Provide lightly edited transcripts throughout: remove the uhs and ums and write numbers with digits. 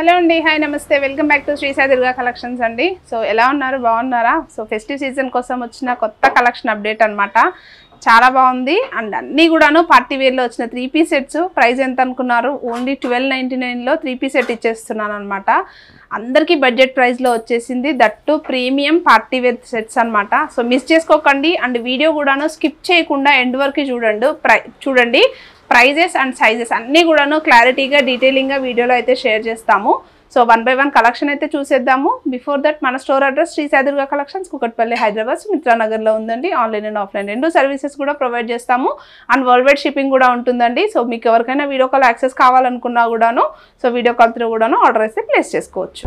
Hello అండి, hi నమస్తే, welcome back to Shri Sai Durga collections అండి. సో ఎలా ఉన్నారు, బాగున్నారా? సో ఫెస్టివ్ సీజన్ కోసం వచ్చిన కొత్త కలెక్షన్ అప్డేట్ అనమాట. చాలా బాగుంది అండ్ అన్నీ కూడాను పార్టీ వేర్లో వచ్చిన 3 పీస్ సెట్స్. ప్రైస్ ఎంత అనుకున్నారు? ఓన్లీ 1299లో 3 పీస్ సెట్ ఇచ్చేస్తున్నాను అనమాట. అందరికీ బడ్జెట్ ప్రైస్లో వచ్చేసింది, that premium party wear sets అనమాట. సో మిస్ చేసుకోకండి అండ్ వీడియో కూడాను స్కిప్ చేయకుండా ఎండ్ వరకు చూడండి. ప్రైజెస్ అండ్ సైజెస్ అన్నీ కూడాను క్లారిటీగా డీటెయిలింగ్గా వీడియోలో అయితే షేర్ చేస్తాము. సో 1 by 1 కలెక్షన్ అయితే చూసేద్దాము. బిఫోర్ దట్ మన store address Shri Sai Durga collections, Kukatpally, Hyderabad, మిత్రానగర్లో ఉందండి. ఆన్లైన్ అండ్ ఆఫ్లైన్ 2 సర్వీసెస్ కూడా ప్రొవైడ్ చేస్తాము అండ్ వరల్డ్ వైడ్ షిప్పింగ్ కూడా ఉంటుందండి. సో మీకు ఎవరికైనా వీడియో కాల్ యాక్సెస్ కావాలనుకున్నా కూడాను సో వీడియో కాల్ త్రూ కూడాను ఆర్డర్ అయితే ప్లేస్ చేసుకోవచ్చు.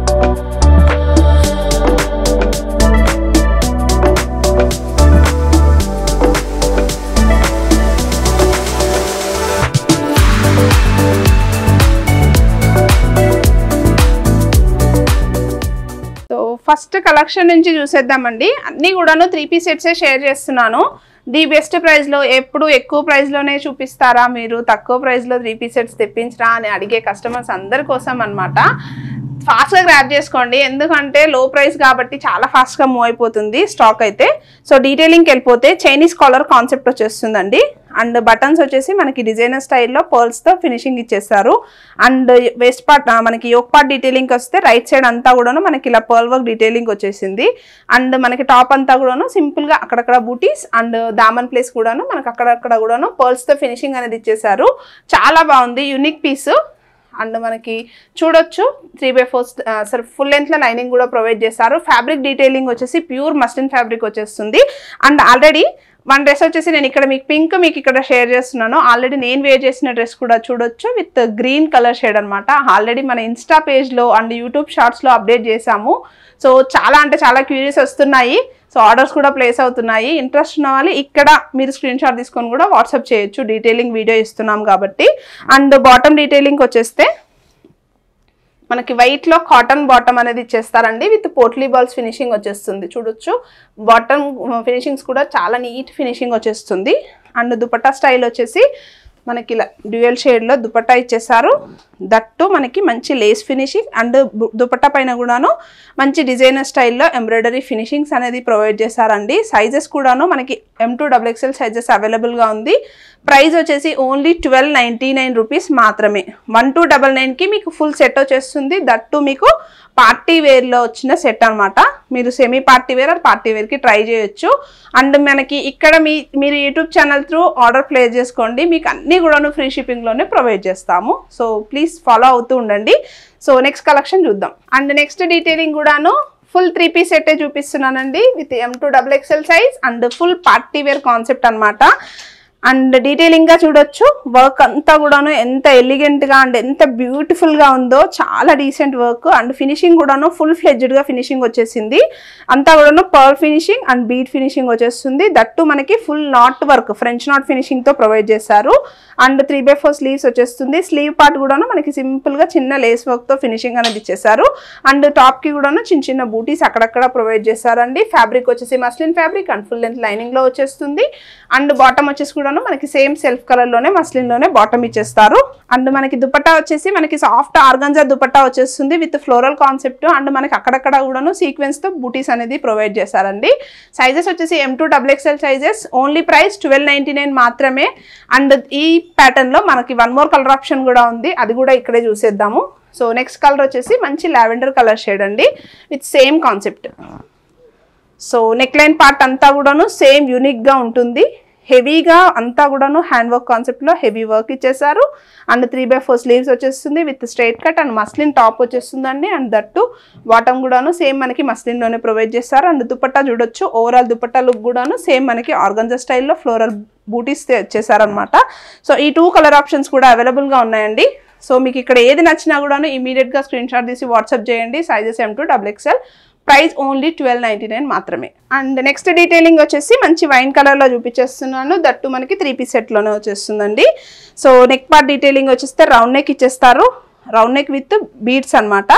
ఫస్ట్ కలెక్షన్ నుంచి చూసేద్దామండి. అన్నీ కూడాను 3 పీస్ సెట్సే షేర్ చేస్తున్నాను. ది బెస్ట్ ప్రైస్లో, ఎప్పుడు ఎక్కువ ప్రైస్లోనే చూపిస్తారా మీరు, తక్కువ ప్రైస్లో 3 పీస్ సెట్స్ తెప్పించరా అని అడిగే కస్టమర్స్ అందరి కోసం అనమాట. ఫాస్ట్గా గ్రాప్ చేసుకోండి, ఎందుకంటే లో ప్రైస్ కాబట్టి చాలా ఫాస్ట్గా మూవ్ అయిపోతుంది స్టాక్ అయితే. సో డీటెయిలింగ్కి వెళ్ళిపోతే చైనీస్ కాలర్ కాన్సెప్ట్ వచ్చేస్తుందండి అండ్ బటన్స్ వచ్చేసి మనకి డిజైనర్ స్టైల్లో పర్ల్స్తో ఫినిషింగ్ ఇచ్చేస్తారు. అండ్ వేస్ట్ పార్ట్ మనకి యోక్ పార్ట్ డీటెయిలింగ్ వస్తే రైట్ సైడ్ అంతా కూడాను మనకి ఇలా పర్ల్ వర్క్ డీటెయిలింగ్ వచ్చేసింది. అండ్ మనకి టాప్ అంతా కూడాను సింపుల్గా అక్కడక్కడ బూటీస్ అండ్ దామన్ ప్లేస్ కూడాను మనకి అక్కడక్కడ కూడాను పర్ల్స్తో ఫినిషింగ్ అనేది ఇచ్చేసారు. చాలా బాగుంది, యూనిక్ పీస్. అండ్ మనకి చూడొచ్చు 3/4 ఫుల్ లెంత్లో లైనింగ్ కూడా ప్రొవైడ్ చేస్తారు. ఫ్యాబ్రిక్ డీటెయిలింగ్ వచ్చేసి ప్యూర్ మస్లిన్ ఫ్యాబ్రిక్ వచ్చేస్తుంది. అండ్ ఆల్రెడీ వన్ డ్రెస్ వచ్చేసి నేను ఇక్కడ మీకు పింక్ మీకు ఇక్కడ షేర్ చేస్తున్నాను. ఆల్రెడీ నేను వేర్ చేసిన డ్రెస్ కూడా చూడొచ్చు విత్ గ్రీన్ కలర్ షేడ్ అనమాట. ఆల్రెడీ మన ఇన్స్టా పేజ్లో అండ్ యూట్యూబ్ షార్ట్స్లో అప్డేట్ చేసాము. సో చాలా అంటే చాలా క్యూరీస్ వస్తున్నాయి. సో ఆర్డర్స్ కూడా ప్లేస్ అవుతున్నాయి. ఇంట్రెస్ట్ ఉన్న వాళ్ళు ఇక్కడ మీరు స్క్రీన్ షాట్ తీసుకొని కూడా వాట్సాప్ చేయొచ్చు, డీటెయిలింగ్ వీడియో ఇస్తున్నాం కాబట్టి. అండ్ బాటమ్ డీటెయిలింగ్ వచ్చేస్తే మనకి వైట్లో కాటన్ బాటమ్ అనేది ఇచ్చేస్తారండి విత్ పోట్లీ బాల్స్ ఫినిషింగ్ వచ్చేస్తుంది. చూడొచ్చు బాటమ్ ఫినిషింగ్స్ కూడా చాలా నీట్ ఫినిషింగ్ వచ్చేస్తుంది. అండ్ దుపట్టా స్టైల్ వచ్చేసి మనకి ఇలా డ్యూయల్ షేడ్లో దుపట్టా ఇచ్చేసారు. దట్టు మనకి మంచి లేస్ ఫినిషింగ్ అండ్ దుపట్టా పైన కూడాను మంచి డిజైనర్ స్టైల్లో ఎంబ్రాయిడరీ ఫినిషింగ్స్ అనేది ప్రొవైడ్ చేశారండి. సైజెస్ కూడాను మనకి M2 XXL సైజెస్ అవైలబుల్గా ఉంది. ప్రైస్ వచ్చేసి ఓన్లీ 1299 రూపీస్ మాత్రమే. 1299కి మీకు ఫుల్ సెట్ వచ్చేస్తుంది. దట్టు మీకు పార్టీ వేర్లో వచ్చిన సెట్ అనమాట. మీరు semi party wear or party వేర్కి ట్రై చేయొచ్చు. అండ్ మనకి ఇక్కడ మీరు YouTube channel through order place చేసుకోండి, మీకు అన్నీ కూడాను ఫ్రీ షిప్పింగ్లోనే ప్రొవైడ్ చేస్తాము. సో ప్లీజ్ ఫాలో అవుతూ ఉండండి. సో నెక్స్ట్ కలెక్షన్ చూద్దాం. అండ్ నెక్స్ట్ డీటెయిలింగ్ కూడాను ఫుల్ 3 పీస్ సెట్టే చూపిస్తున్నానండి with M2 XXL size and full party wear concept అనమాట. అండ్ డీటెయిలింగ్గా చూడొచ్చు వర్క్ అంతా కూడాను ఎంత ఎలిగెంట్గా అండ్ ఎంత బ్యూటిఫుల్గా ఉందో, చాలా డీసెంట్ వర్క్. అండ్ ఫినిషింగ్ కూడాను ఫుల్ ఫ్లెడ్జ్డ్గా ఫినిషింగ్ వచ్చేసింది. అంతా కూడాను pearl finishing and bead finishing వచ్చేస్తుంది. దట్టు మనకి full knot work French knot ఫినిషింగ్తో ప్రొవైడ్ చేశారు. అండ్ 3/4 స్లీవ్స్ వచ్చేస్తుంది. స్లీవ్ పార్ట్ కూడాను మనకి సింపుల్గా చిన్న లేస్ వర్క్తో ఫినిషింగ్ అనేది ఇచ్చేసారు. అండ్ టాప్కి కూడాను చిన్న చిన్న బూటీస్ అక్కడక్కడ ప్రొవైడ్ చేశారండి. ఫ్యాబ్రిక్ వచ్చేసి muslin fabric and full length లైనింగ్లో వచ్చేస్తుంది. అండ్ బాటమ్ వచ్చేసి కూడా మనకి సేమ్ సెల్ఫ్ కలర్లోనే మస్లిన్లోనే బాటమ్ ఇచ్చేస్తారు. అండ్ మనకి దుపట్టా వచ్చేసి మనకి సాఫ్ట్ ఆర్గంజా దుపట్టా వచ్చేస్తుంది విత్ ఫ్లోరల్ కాన్సెప్ట్. అండ్ మనకి అక్కడక్కడ కూడాను సీక్వెన్స్తో బూటీస్ అనేది ప్రొవైడ్ చేశారండి. సైజెస్ వచ్చేసి M2 XXL sizes. Only price 1299 మాత్రమే. అండ్ ఈ ప్యాటర్న్లో మనకి 1 more కలర్ ఆప్షన్ కూడా ఉంది, అది కూడా ఇక్కడే చూసేద్దాము. సో నెక్స్ట్ కలర్ వచ్చేసి మంచి లావెండర్ కలర్ షేడ్ అండి with same concept. So neck line part అంతా కూడాను సేమ్ యూనిక్గా ఉంటుంది. హెవీగా అంతా కూడాను హ్యాండ్ వర్క్ కాన్సెప్ట్లో హెవీ వర్క్ ఇచ్చేసారు. అండ్ 3/4 స్లీవ్స్ వచ్చేస్తుంది with straight cut and muslin top వచ్చేస్తుందండి. అండ్ దట్టు బాటమ్ కూడాను సేమ్ మనకి మస్లిన్లోనే ప్రొవైడ్ చేస్తారు. అండ్ దుపట్టా చూడొచ్చు, ఓవరాల్ దుపట్టా లుక్ కూడాను సేమ్ మనకి ఆర్గంజా స్టైల్లో ఫ్లోరల్ బూటీస్ వచ్చేసారనమాట. సో ఈ 2 కలర్ ఆప్షన్స్ కూడా అవైలబుల్గా ఉన్నాయండి. సో మీకు ఇక్కడ ఏది నచ్చినా కూడాను ఇమీడియట్గా స్క్రీన్ షాట్ తీసి వాట్సాప్ చేయండి. Sizes M2 XXL. Price only 1299 మాత్రమే. అండ్ నెక్స్ట్ డీటెయిలింగ్ వచ్చేసి మంచి వైన్ కలర్లో చూపించేస్తున్నాను. దట్టు మనకి 3 పీస్ సెట్లోనే వచ్చేస్తుందండి. సో నెక్ పార్ట్ డీటెయిలింగ్ వచ్చేస్తే రౌండ్ నెక్ ఇచ్చేస్తారు. రౌండ్ నెక్ విత్ బీడ్స్ అనమాట.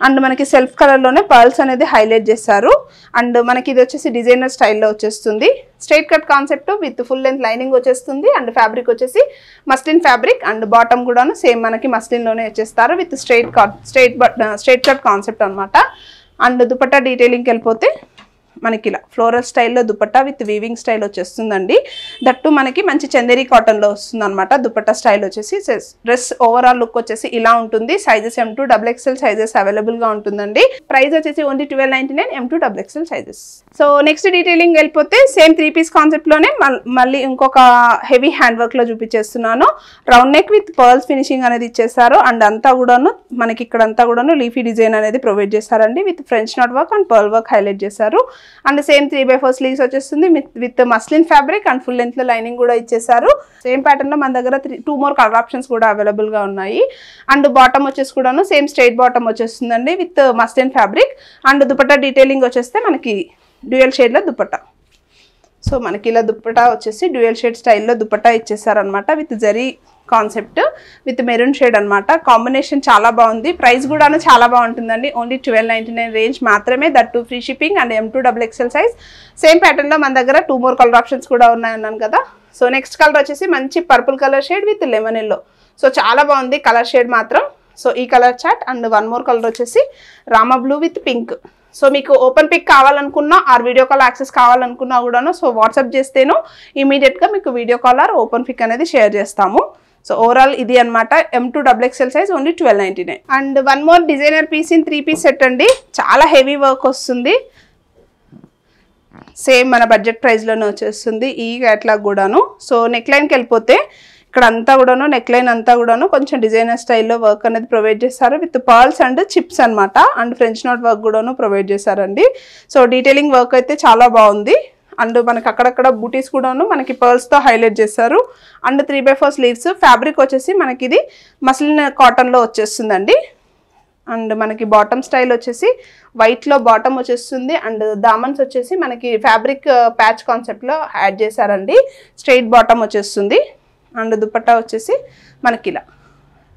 అండ్ మనకి సెల్ఫ్ కలర్లోనే పర్ల్స్ అనేది హైలైట్ చేశారు. అండ్ మనకి ఇది వచ్చేసి డిజైనర్ స్టైల్లో వచ్చేస్తుంది. Straight cut concept with full length lining వచ్చేస్తుంది అండ్ ఫ్యాబ్రిక్ వచ్చేసి మస్లిన్ ఫ్యాబ్రిక్ అండ్ బాటమ్ కూడాను సేమ్ మనకి మస్లిన్లోనే వచ్చేస్తారు విత్ స్ట్రైట్ కట్ కాన్సెప్ట్ అనమాట. అండ్ దుపట్టా డీటెయిలింగ్కి వెళ్ళిపోతే మనకి ఇలా ఫ్లోరల్ స్టైల్లో దుపట్టా విత్ వీవింగ్ స్టైల్ వచ్చేస్తుందండి. దట్టు మనకి మంచి చందేరి కాటన్లో వస్తుంది అనమాట. దుపట్టా స్టైల్ వచ్చేసి డ్రెస్ ఓవరాల్ లుక్ వచ్చేసి ఇలా ఉంటుంది. సైజెస్ M2 XXL సైజెస్ అవైలబుల్గా ఉంటుందండి. ప్రైస్ వచ్చేసి only 1299 M2 XXL sizes. So next detailing వెళ్ళిపోతే సేమ్ 3 పీస్ కాన్సెప్ట్లోనే మళ్ళీ ఇంకొక హెవీ హ్యాండ్ వర్క్లో చూపించేస్తున్నాను. Round neck with pearls finishing అనేది ఇచ్చేస్తారు అండ్ అంతా కూడాను మనకి ఇక్కడంతా కూడాను లీఫీ డిజైన్ అనేది ప్రొవైడ్ చేస్తారండి with French knot work and pearl work highlight చేశారు. అండ్ సేమ్ 3/4 స్లీవ్స్ వచ్చేస్తుంది with muslin fabric and full length లో లైనింగ్ కూడా ఇచ్చేసారు. సేమ్ ప్యాటర్న్ లో మన దగ్గర 2 more కలర్ ఆప్షన్స్ కూడా అవైలబుల్ గా ఉన్నాయి. అండ్ బాటమ్ వచ్చేసి కూడాను సేమ్ స్ట్రైట్ బాటమ్ వచ్చేస్తుందండి with muslin fabric and dupatta detailing వచ్చేస్తే మనకి డ్యూయల్ షేడ్ లో దుపట్టా. సో మనకి ఇలా దుపట్టా వచ్చేసి డ్యూయల్ షేడ్ స్టైల్లో దుపట్టా ఇచ్చేసారనమాట with zari concept with maroon shade అనమాట. కాంబినేషన్ చాలా బాగుంది. ప్రైస్ కూడాను చాలా బాగుంటుందండి. ఓన్లీ 1299 రేంజ్ మాత్రమే. That 2 free shipping and M2 XXL size. Same pattern లో మన దగ్గర 2 more కలర్ ఆప్షన్స్ కూడా ఉన్నాయన్నాను కదా. సో నెక్స్ట్ కలర్ వచ్చేసి మంచి purple colour shade with lemon yellow. So చాలా బాగుంది కలర్ షేడ్ మాత్రం. సో ఈ colour chart and 1 more colour వచ్చేసి Rama blue with pink. So మీకు ఓపెన్ పిక్ కావాలనుకున్నా ఆర్ వీడియో కాల్ యాక్సెస్ కావాలనుకున్నా కూడాను సో వాట్సాప్ చేస్తేను ఇమీడియట్గా మీకు video call or open pic అనేది షేర్ చేస్తాము. సో ఓవరాల్ ఇది అనమాట M2 XXL size only 1299. And 1 more designer piece in 3 piece set అండి. చాలా హెవీ వర్క్ వస్తుంది. సేమ్ మన బడ్జెట్ ప్రైస్లోనే వచ్చేస్తుంది ఈ క్యాట్లాగ్ కూడాను. సో నెక్ లైన్కి వెళ్ళిపోతే ఇక్కడ అంతా కూడాను నెక్ లైన్ అంతా కూడాను కొంచెం డిజైనర్ స్టైల్లో వర్క్ అనేది ప్రొవైడ్ చేస్తారు విత్ పర్ల్స్ అండ్ చిప్స్ అనమాట. అండ్ ఫ్రెంచ్ నాట్ వర్క్ కూడాను ప్రొవైడ్ చేశారండి. సో డీటెయిలింగ్ వర్క్ అయితే చాలా బాగుంది. అండ్ మనకి అక్కడక్కడ బూటీస్ కూడాను మనకి పర్ల్స్తో హైలైట్ చేశారు. And 3/4 sleeves. ఫ్యాబ్రిక్ వచ్చేసి మనకి ఇది మస్లిన్ కాటన్లో వచ్చేస్తుందండి. అండ్ మనకి బాటమ్ స్టైల్ వచ్చేసి వైట్లో బాటమ్ వచ్చేస్తుంది అండ్ దామన్స్ వచ్చేసి మనకి ఫ్యాబ్రిక్ ప్యాచ్ కాన్సెప్ట్లో యాడ్ చేశారండి. స్ట్రైట్ బాటమ్ వచ్చేస్తుంది అండ్ దుపట్టా వచ్చేసి మనకి ఇలా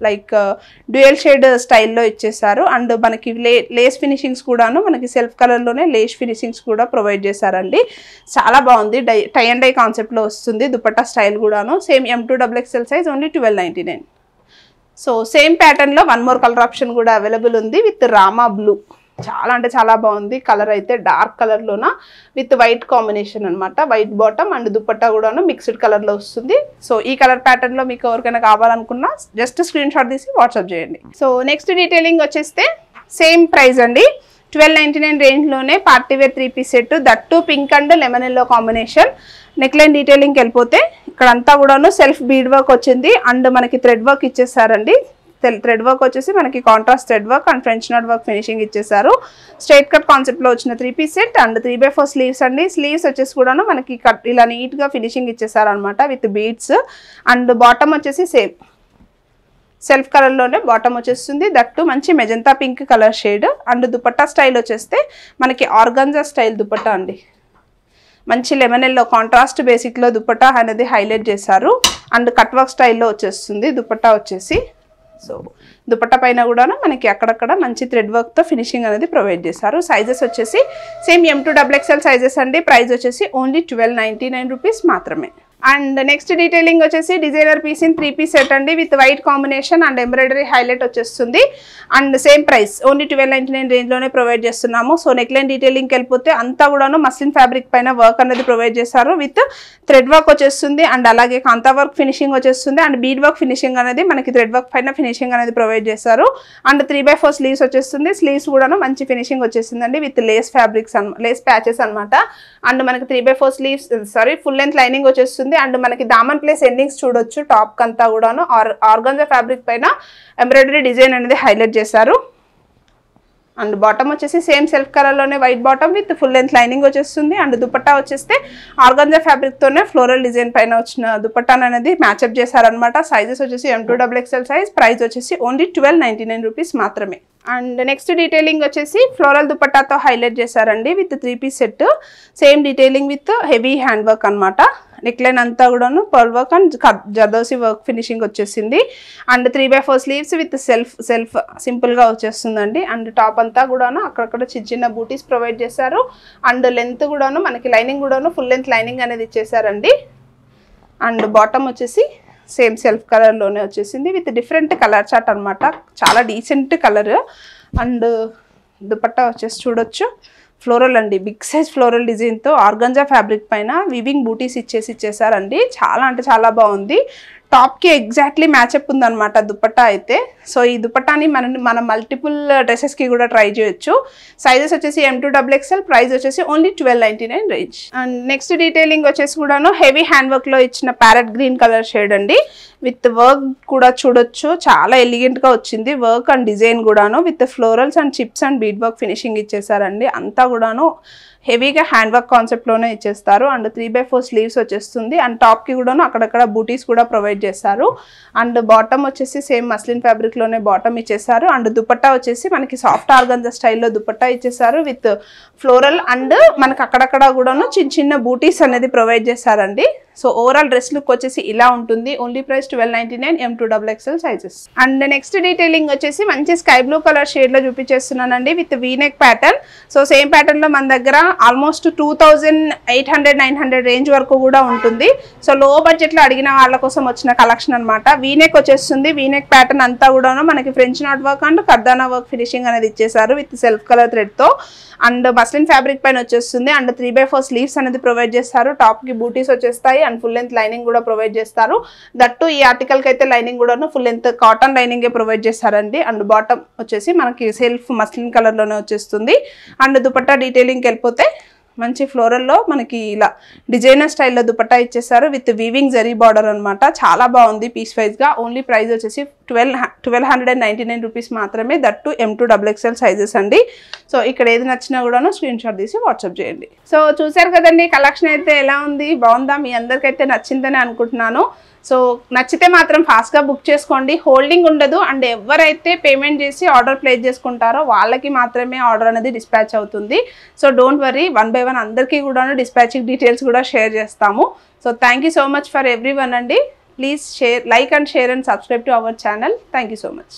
లైక్ డ్యూయల్ షేడ్ స్టైల్లో ఇచ్చేసారు. అండ్ మనకి లేస్ ఫినిషింగ్స్ కూడాను మనకి సెల్ఫ్ కలర్లోనే లేస్ ఫినిషింగ్స్ కూడా ప్రొవైడ్ చేశారండి. చాలా బాగుంది. టై అండ్ డై కాన్సెప్ట్లో వస్తుంది దుపట్టా స్టైల్ కూడాను. Same M2 XXL size only 1299. So same ప్యాటర్న్లో 1 more కలర్ ఆప్షన్ కూడా అవైలబుల్ ఉంది విత్ రామా బ్లూ. చాలా అంటే చాలా బాగుంది. కలర్ అయితే డార్క్ కలర్లోన విత్ వైట్ కాంబినేషన్ అనమాట. వైట్ బాటమ్ అండ్ దుపట్టా కూడాను మిక్స్డ్ కలర్లో వస్తుంది. సో ఈ కలర్ ప్యాటర్న్లో మీకు ఎవరికైనా కావాలనుకున్నా జస్ట్ స్క్రీన్ షాట్ తీసి వాట్సాప్ చేయండి. సో నెక్స్ట్ డీటెయిలింగ్ వచ్చేస్తే సేమ్ ప్రైస్ అండి. 1299 రేంజ్లోనే partywear 3 piece set. That pink and lemon yellow combination. Neck line డీటెయిలింగ్కి వెళ్ళిపోతే ఇక్కడ అంతా కూడాను సెల్ఫ్ బీడ్ వర్క్ వచ్చింది అండ్ మనకి థ్రెడ్ వర్క్ ఇచ్చేసారండి. థ్రెడ్ వర్క్ వచ్చేసి మనకి contrast thread work and French knot work finishing ఇచ్చేసారు. స్ట్రైట్ కట్ కాన్సెప్ట్లో వచ్చిన 3 పీస్ సెట్ అండ్ 3/4 స్లీవ్స్ అండి. స్లీవ్స్ వచ్చేసి కూడాను మనకి కట్ ఇలా నీట్గా ఫినిషింగ్ ఇచ్చేసారు అనమాట విత్ బీడ్స్. అండ్ బాటమ్ వచ్చేసి సేమ్ సెల్ఫ్ కలర్లోనే బాటమ్ వచ్చేస్తుంది. దట్టు మంచి magenta pink colour shade. And dupatta style వచ్చేస్తే మనకి ఆర్గాన్జా స్టైల్ దుపట్టా అండి. మంచి లెమన్ ఎల్లో కాంట్రాస్ట్ బేసిక్లో దుపట్టా అనేది హైలైట్ చేశారు. అండ్ కట్ వర్క్ స్టైల్లో వచ్చేస్తుంది దుపట్టా వచ్చేసి. సో దుపట్టా పైన కూడా మనకి అక్కడక్కడ మంచి థ్రెడ్ వర్క్తో ఫినిషింగ్ అనేది ప్రొవైడ్ చేశారు. సైజెస్ వచ్చేసి సేమ్ M2 XXL సైజెస్ అండి. ప్రైస్ వచ్చేసి ఓన్లీ 1299 రూపీస్ మాత్రమే. అండ్ నెక్స్ట్ డీటెయిలింగ్ వచ్చేసి designer piece in 3 piece set అండి with white combination and embroidery highlight వచ్చేస్తుంది. అండ్ సేమ్ ప్రైస్ ఓన్లీ 1299 రేంజ్లోనే ప్రొవైడ్ చేస్తున్నాము. సో నెక్ లైన్ డీటెయిలింగ్కి వెళ్ళిపోతే అంతా కూడాను మస్లిన్ ఫ్యాబ్రిక్ పైన వర్క్ అనేది ప్రొవైడ్ చేశారు విత్ థ్రెడ్ వర్క్ వచ్చేస్తుంది అండ్ అలాగే కాంతా వర్క్ ఫినిషింగ్ వచ్చేస్తుంది అండ్ బీడ్ వర్క్ ఫినిషింగ్ అనేది మనకి థ్రెడ్ వర్క్ పైన ఫినిషింగ్ అనేది ప్రొవైడ్ చేశారు. అండ్ 3/4 స్లీవ్స్ వచ్చేస్తుంది. స్లీవ్స్ కూడాను మంచి ఫినిషింగ్ వచ్చేసిందండి with lace fabrics lace patches అనమాట. అండ్ మనకి 3/4 స్లీవ్స్ ఫుల్ లెంత్ లైనింగ్ వచ్చేస్తుంది. అండ్ మనకి దామన్ ప్లేస్ ఎండింగ్స్ చూడొచ్చు. టాప్ కంతా కూడాను ఆర్గాన్జా ఫ్యాబ్రిక్ పైన ఎంబ్రాయిడరీ డిజైన్ అనేది హైలైట్ చేశారు. అండ్ బాటమ్ వచ్చేసి సేమ్ సెల్ఫ్ కలర్లోనే white bottom with full length lining వచ్చేస్తుంది. అండ్ దుపట్టా వచ్చేస్తే ఆర్గాన్జా ఫ్యాబ్రిక్తోనే ఫ్లోరల్ డిజైన్ పైన వచ్చిన దుపట్టా అనేది మ్యాచ్అప్ చేశారనమాట. సైజెస్ వచ్చేసి M2 XXL సైజ్. ప్రైస్ వచ్చేసి ఓన్లీ 1299 రూపీస్ మాత్రమే. అండ్ నెక్స్ట్ డీటెయిలింగ్ వచ్చేసి ఫ్లోరల్ దుపట్టాతో హైలైట్ చేశారండి with 3 piece set. Same detailing with heavy hand work అనమాట. నెక్ లైన్ అంతా కూడాను pearl work and zardosi work finishing వచ్చేసింది. అండ్ 3/4 స్లీవ్స్ విత్ సెల్ఫ్ సింపుల్గా వచ్చేస్తుందండి. అండ్ టాప్ అంతా కూడాను అక్కడక్కడ చిన్న బూటీస్ ప్రొవైడ్ చేశారు. అండ్ లెంత్ కూడాను మనకి లైనింగ్ కూడాను ఫుల్ లెంత్ లైనింగ్ అనేది ఇచ్చేసారండి. అండ్ బాటమ్ వచ్చేసి సేమ్ సెల్ఫ్ కలర్లోనే వచ్చేసింది విత్ డిఫరెంట్ కలర్ చార్ట్ అనమాట. చాలా డీసెంట్ కలర్. అండ్ దుపట్టా వచ్చేసి చూడొచ్చు ఫ్లోరల్ అండి, బిగ్ సైజ్ ఫ్లోరల్ డిజైన్తో ఆర్గంజా ఫ్యాబ్రిక్ పైన వివింగ్ బూటీస్ ఇచ్చేసారండి. చాలా అంటే చాలా బాగుంది. టాప్కి ఎగ్జాక్ట్లీ మ్యాచప్ ఉందన్నమాట దుపట్టా అయితే. సో ఈ దుపట్టాని మనం మల్టిపుల్ డ్రెస్సెస్కి కూడా ట్రై చేయొచ్చు. సైజెస్ వచ్చేసి M2XXL, ప్రైస్ వచ్చేసి only 1299 range. And next detailing వచ్చేసి కూడాను హెవీ హ్యాండ్ వర్క్లో ఇచ్చిన ప్యారెట్ గ్రీన్ కలర్ షేడ్ అండి. విత్ వర్క్ కూడా చూడొచ్చు, చాలా ఎలిగెంట్గా వచ్చింది వర్క్ అండ్ డిజైన్ కూడాను. With florals and chips and bead work finishing ఇచ్చేసారండి. అంతా కూడాను హెవీగా హ్యాండ్ వర్క్ కాన్సెప్ట్లోనే ఇచ్చేస్తారు. అండ్ 3/4 స్లీవ్స్ వచ్చేస్తుంది. అండ్ టాప్కి కూడాను అక్కడక్కడ బూటీస్ కూడా ప్రొవైడ్ చేస్తారు. అండ్ బాటమ్ వచ్చేసి సేమ్ మస్లిన్ ఫ్యాబ్రిక్లోనే బాటమ్ ఇచ్చేసారు. అండ్ దుపట్టా వచ్చేసి మనకి సాఫ్ట్ ఆర్గంజా స్టైల్లో దుపట్టా ఇచ్చేసారు విత్ ఫ్లోరల్ అండ్ మనకి అక్కడక్కడ కూడాను చిన్న బూటీస్ అనేది ప్రొవైడ్ చేశారండి. సో ఓవరాల్ డ్రెస్ లుక్ వచ్చేసి ఇలా ఉంటుంది. Only price 1299 M2XXL sizes. And next detailing వచ్చేసి మంచి స్కై బ్లూ కలర్ షేడ్లో చూపించేస్తున్నానండి with V neck pattern. So same ప్యాటర్న్లో మన దగ్గర ఆల్మోస్ట్ 2800-900 రేంజ్ వరకు కూడా ఉంటుంది. సో లో బడ్జెట్లో అడిగిన వాళ్ళ కోసం వచ్చిన కలెక్షన్ అనమాట. వీనెక్ వచ్చేస్తుంది. వీనెక్ ప్యాటర్న్ అంతా కూడాను మనకి French knot work and kardana work finishing అనేది ఇచ్చేసారు విత్ సెల్ఫ్ కలర్ థ్రెడ్తో. అండ్ మస్లిన్ ఫ్యాబ్రిక్ పైన వచ్చేస్తుంది. అండ్ 3/4 స్లీవ్స్ అనేది ప్రొవైడ్ చేస్తారు. టాప్కి బూటీస్ వచ్చేస్తాయి అండ్ ఫుల్ లెంత్ లైనింగ్ కూడా ప్రొవైడ్ చేస్తారు. దట్టు ఈ ఆర్టికల్కి అయితే లైనింగ్ కూడాను ఫుల్ లెంత్ కాటన్ లైనింగే ప్రొవైడ్ చేస్తారండి. అండ్ బాటమ్ వచ్చేసి మనకి సెల్ఫ్ మస్లిన్ కలర్లోనే వచ్చేస్తుంది. అండ్ దుపట్టా డీటెయిలింగ్కి వెళ్ళిపోతే మంచి ఫ్లోరల్లో మనకి ఇలా డిజైనర్ స్టైల్లో దుపట్టా ఇచ్చేసారు విత్ వీవింగ్ జరీ బార్డర్ అనమాట. చాలా బాగుంది పీస్ వైజ్గా. ఓన్లీ ప్రైస్ వచ్చేసి 1299 రూపీస్ మాత్రమే. దట్టు M2XXL సైజెస్ అండి. సో ఇక్కడ ఏది నచ్చినా కూడాను స్క్రీన్ షాట్ తీసి వాట్సాప్ చేయండి. సో చూసారు కదండి కలెక్షన్ అయితే ఎలా ఉంది, బాగుందా? మీ అందరికైతే నచ్చిందని అనుకుంటున్నాను. సో నచ్చితే మాత్రం ఫాస్ట్గా బుక్ చేసుకోండి, హోల్డింగ్ ఉండదు. అండ్ ఎవరైతే పేమెంట్ చేసి ఆర్డర్ ప్లేస్ చేసుకుంటారో వాళ్ళకి మాత్రమే ఆర్డర్ అనేది డిస్పాచ్ అవుతుంది. సో డోంట్ వరీ, 1 by 1 అందరికీ కూడా డిస్పాచింగ్ డీటెయిల్స్ కూడా షేర్ చేస్తాము. So thank you so much for everyone అండి. Please share, like and share and subscribe to our channel. Thank you so much.